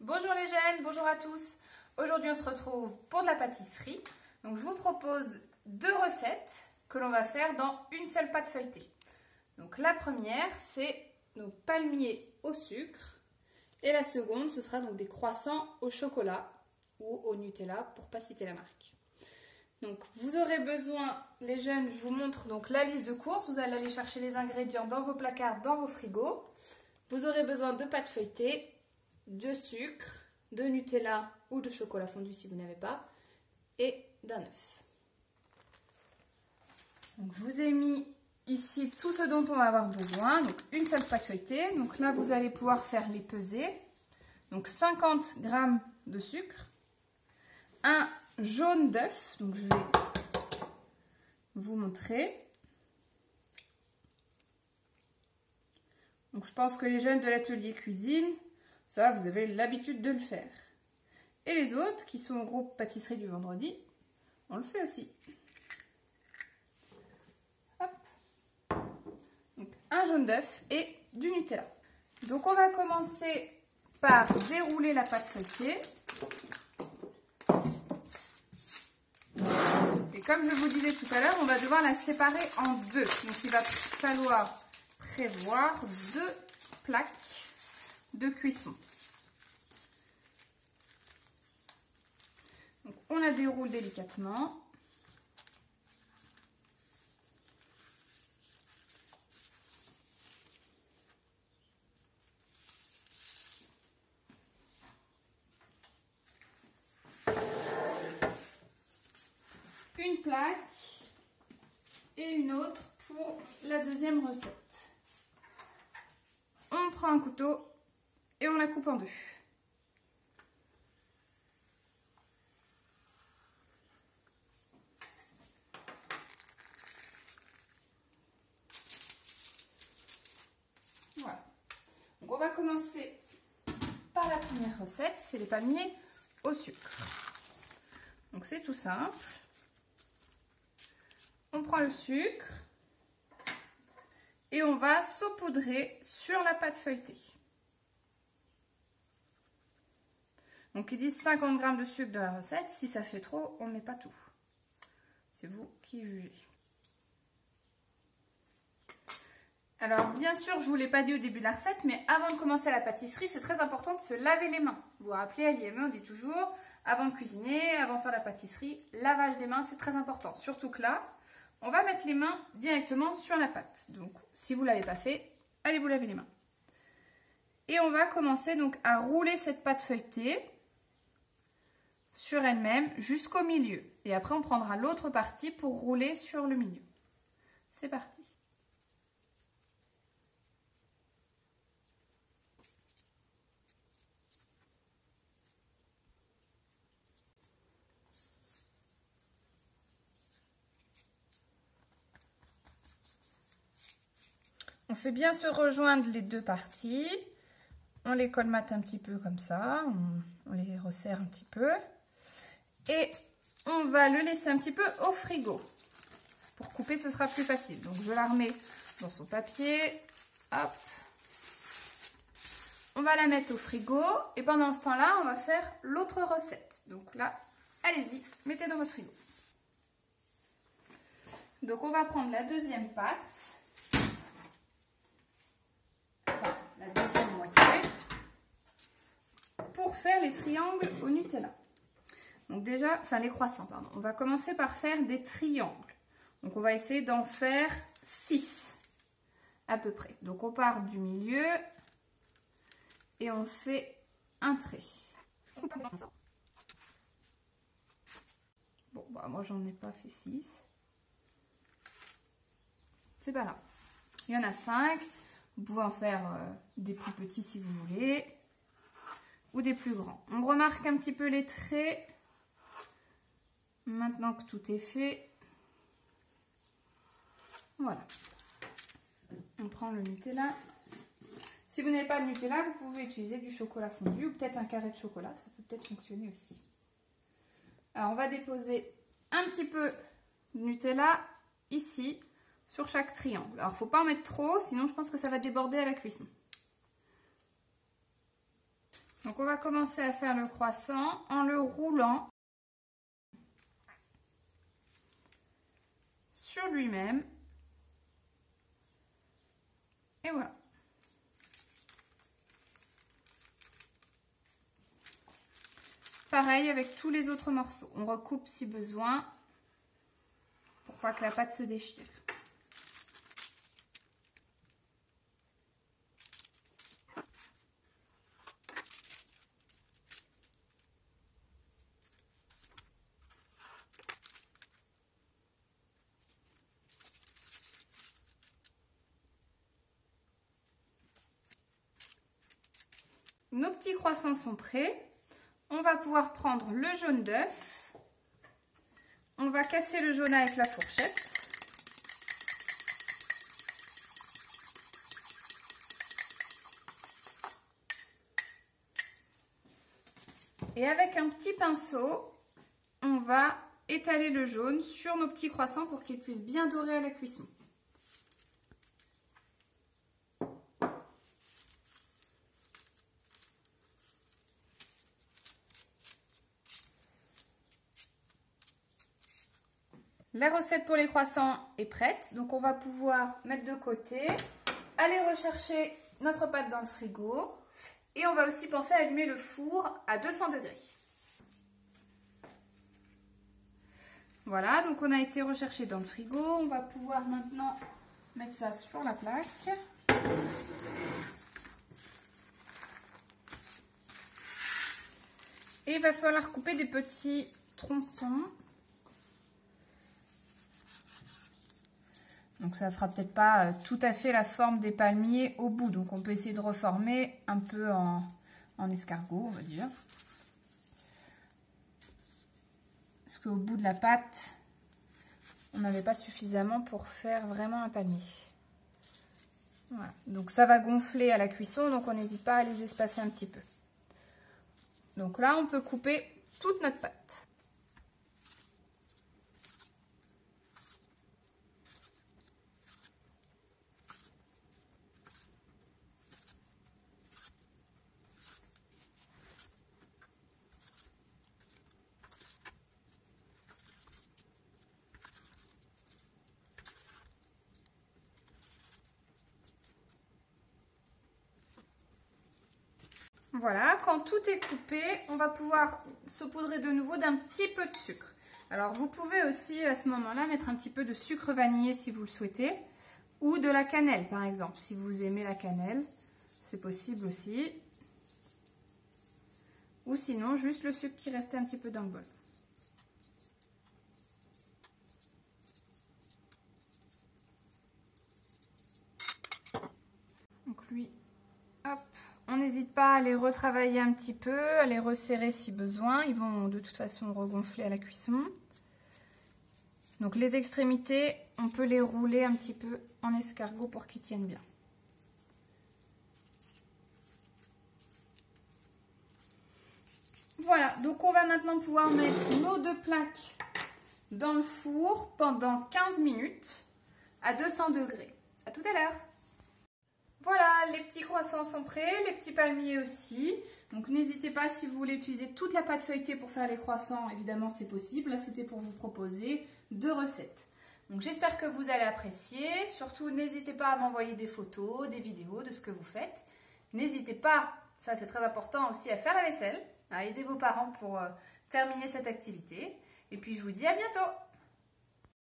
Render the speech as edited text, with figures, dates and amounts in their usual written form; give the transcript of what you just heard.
Bonjour les jeunes, bonjour à tous. Aujourd'hui on se retrouve pour de la pâtisserie. Donc je vous propose deux recettes que l'on va faire dans une seule pâte feuilletée. Donc la première c'est nos palmiers au sucre et la seconde ce sera donc des croissants au chocolat ou au Nutella pour pas citer la marque. Donc vous aurez besoin, les jeunes, je vous montre donc la liste de courses. Vous allez aller chercher les ingrédients dans vos placards, dans vos frigos. Vous aurez besoin de pâte feuilletée, de sucre, de Nutella ou de chocolat fondu si vous n'avez pas, et d'un œuf. Donc je vous ai mis ici tout ce dont on va avoir besoin. Donc une seule pâte feuilletée. Donc là vous allez pouvoir faire les pesées. Donc 50 g de sucre, un jaune d'œuf. Donc je vais vous montrer. Donc je pense que les jeunes de l'atelier cuisine, ça vous avez l'habitude de le faire. Et les autres qui sont au groupe pâtisserie du vendredi, on le fait aussi. Hop. Donc un jaune d'œuf et du Nutella. Donc on va commencer par dérouler la pâte feuilletée. Et comme je vous disais tout à l'heure, on va devoir la séparer en deux. Donc il va falloir prévoir deux plaques de cuisson. Donc on la déroule délicatement. Une plaque et une autre pour la deuxième recette. On prend un couteau et on la coupe en deux. Voilà. Donc on va commencer par la première recette, c'est les palmiers au sucre. Donc c'est tout simple. On prend le sucre et on va saupoudrer sur la pâte feuilletée. Donc ils disent 50 g de sucre dans la recette. Si ça fait trop, on ne met pas tout. C'est vous qui jugez. Alors bien sûr, je ne vous l'ai pas dit au début de la recette, mais avant de commencer la pâtisserie, c'est très important de se laver les mains. Vous vous rappelez, à l'IME, on dit toujours, avant de cuisiner, avant de faire la pâtisserie, lavage des mains, c'est très important. Surtout que là, on va mettre les mains directement sur la pâte. Donc, si vous ne l'avez pas fait, allez vous laver les mains. Et on va commencer donc à rouler cette pâte feuilletée sur elle-même jusqu'au milieu. Et après, on prendra l'autre partie pour rouler sur le milieu. C'est parti. On fait bien se rejoindre les deux parties. On les colmate un petit peu comme ça. On les resserre un petit peu. Et on va le laisser un petit peu au frigo. Pour couper, ce sera plus facile. Donc, je la remets dans son papier. Hop. On va la mettre au frigo. Et pendant ce temps-là, on va faire l'autre recette. Donc là, allez-y, mettez dans votre frigo. Donc, on va prendre la deuxième pâte. La deuxième moitié pour faire les triangles au Nutella. Donc déjà, enfin les croissants, pardon. On va commencer par faire des triangles. Donc on va essayer d'en faire 6 à peu près. Donc on part du milieu et on fait un trait. Bon, bah moi j'en ai pas fait 6. C'est pas grave. Il y en a 5. Vous pouvez en faire des plus petits si vous voulez, ou des plus grands. On remarque un petit peu les traits. Maintenant que tout est fait, voilà. On prend le Nutella. Si vous n'avez pas le Nutella, vous pouvez utiliser du chocolat fondu ou peut-être un carré de chocolat. Ça peut peut-être fonctionner aussi. Alors, on va déposer un petit peu de Nutella ici. Sur chaque triangle. Alors, il ne faut pas en mettre trop, sinon je pense que ça va déborder à la cuisson. Donc on va commencer à faire le croissant en le roulant sur lui-même. Et voilà. Pareil avec tous les autres morceaux. On recoupe si besoin pour pas que la pâte se déchire. Nos petits croissants sont prêts. On va pouvoir prendre le jaune d'œuf. On va casser le jaune avec la fourchette. Et avec un petit pinceau, on va étaler le jaune sur nos petits croissants pour qu'ils puissent bien dorer à la cuisson. La recette pour les croissants est prête, donc on va pouvoir mettre de côté, aller rechercher notre pâte dans le frigo et on va aussi penser à allumer le four à 200 degrés. Voilà, donc on a été recherché dans le frigo, on va pouvoir maintenant mettre ça sur la plaque. Et il va falloir couper des petits tronçons. Donc ça ne fera peut-être pas tout à fait la forme des palmiers au bout. Donc on peut essayer de reformer un peu en escargot, on va dire. Parce qu'au bout de la pâte, on n'avait pas suffisamment pour faire vraiment un palmier. Voilà. Donc ça va gonfler à la cuisson, donc on n'hésite pas à les espacer un petit peu. Donc là, on peut couper toute notre pâte. Voilà, quand tout est coupé, on va pouvoir saupoudrer de nouveau d'un petit peu de sucre. Alors vous pouvez aussi à ce moment-là mettre un petit peu de sucre vanillé si vous le souhaitez, ou de la cannelle par exemple, si vous aimez la cannelle, c'est possible aussi. Ou sinon juste le sucre qui restait un petit peu dans le bol. Donc lui, hop. On n'hésite pas à les retravailler un petit peu, à les resserrer si besoin. Ils vont de toute façon regonfler à la cuisson. Donc les extrémités, on peut les rouler un petit peu en escargot pour qu'ils tiennent bien. Voilà, donc on va maintenant pouvoir mettre nos deux plaques dans le four pendant 15 minutes à 200 degrés. À tout à l'heure. Voilà, les petits croissants sont prêts, les petits palmiers aussi. Donc n'hésitez pas, si vous voulez utiliser toute la pâte feuilletée pour faire les croissants, évidemment c'est possible. Là c'était pour vous proposer 2 recettes. Donc j'espère que vous allez apprécier. Surtout n'hésitez pas à m'envoyer des photos, des vidéos de ce que vous faites. N'hésitez pas, ça c'est très important aussi, à faire la vaisselle, à aider vos parents pour terminer cette activité. Et puis je vous dis à bientôt!